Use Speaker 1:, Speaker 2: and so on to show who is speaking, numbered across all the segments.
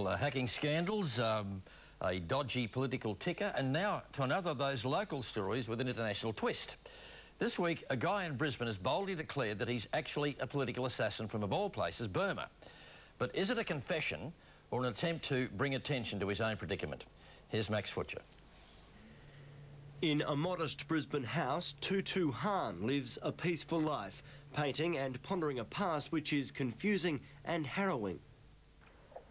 Speaker 1: Well, hacking scandals, a dodgy political ticker, and now to another of those local stories with an international twist. This week, a guy in Brisbane has boldly declared that he's actually a political assassin from, of all places, Burma. But is it a confession or an attempt to bring attention to his own predicament? Here's Max Futcher.
Speaker 2: In a modest Brisbane house, Htoo Htoo lives a peaceful life, painting and pondering a past which is confusing and harrowing.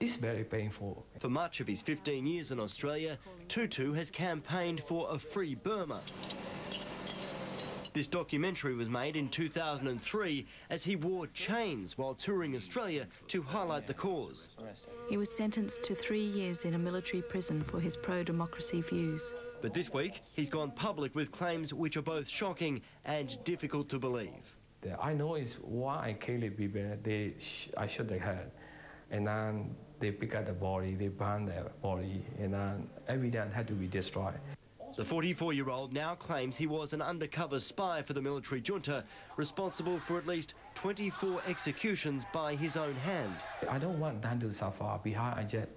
Speaker 3: It's very painful.
Speaker 2: For much of his 15 years in Australia, Htoo Htoo has campaigned for a free Burma. This documentary was made in 2003 as he wore chains while touring Australia to highlight the cause.
Speaker 4: He was sentenced to 3 years in a military prison for his pro-democracy views.
Speaker 2: But this week, he's gone public with claims which are both shocking and difficult to believe.
Speaker 3: I know it's why I killed people. I shot their head, and then they pick up the body, they burn their body, and then evidence had to be destroyed.
Speaker 2: The 44-year-old now claims he was an undercover spy for the military junta, responsible for at least 24 executions by his own hand.
Speaker 3: I don't want them to suffer. Behind, I just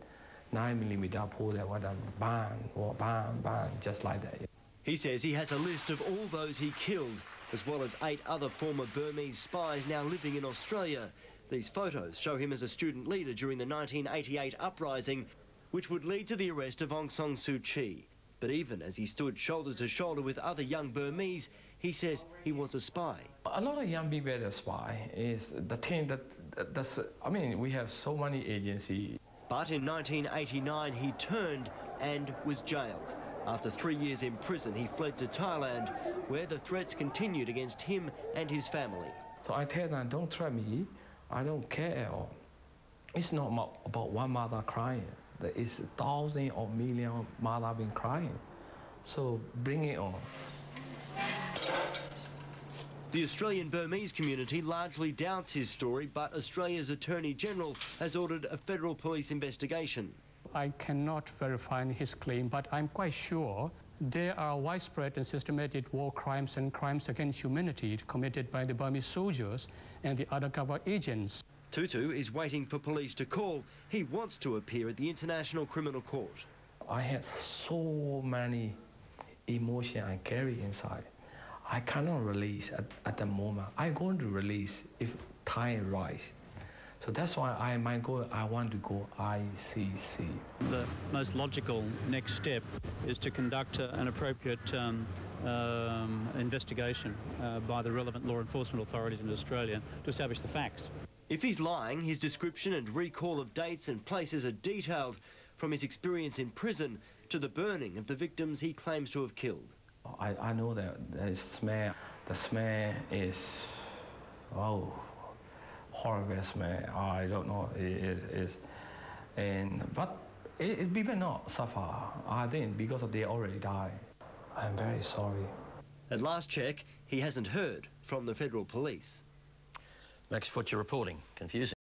Speaker 3: 9mm pull that one and bang, or bang, bang, just like that.
Speaker 2: He says he has a list of all those he killed, as well as 8 other former Burmese spies now living in Australia. These photos show him as a student leader during the 1988 uprising, which would lead to the arrest of Aung San Suu Kyi. But even as he stood shoulder to shoulder with other young Burmese, he says he was a spy.
Speaker 3: A lot of young people are spy. Is the thing I mean, we have so many agencies.
Speaker 2: But in 1989, he turned and was jailed. After 3 years in prison, he fled to Thailand, where the threats continued against him and his family.
Speaker 3: So I tell them, don't threaten me. I don't care. It's not about one mother crying. There is thousands or millions of mothers been crying. So bring it on.
Speaker 2: The Australian Burmese community largely doubts his story, but Australia's Attorney General has ordered a federal police investigation.
Speaker 5: I cannot verify his claim, but I'm quite sure there are widespread and systematic war crimes and crimes against humanity committed by the Burmese soldiers and the undercover agents.
Speaker 2: Htoo Htoo is waiting for police to call. He wants to appear at the International Criminal Court.
Speaker 3: I have so many emotions I carry inside. I cannot release at the moment. I'm going to release if time rise. So that's why I want to go ICC.
Speaker 6: The most logical next step is to conduct an appropriate investigation by the relevant law enforcement authorities in Australia to establish the facts.
Speaker 2: If he's lying, his description and recall of dates and places are detailed, from his experience in prison to the burning of the victims he claims to have killed.
Speaker 3: I know that the smell is, oh, horrible smell. I don't know, but people not suffer. I think because they already died. I'm very sorry.
Speaker 2: At last check, he hasn't heard from the federal police.
Speaker 1: Max Futcher reporting. Confusing.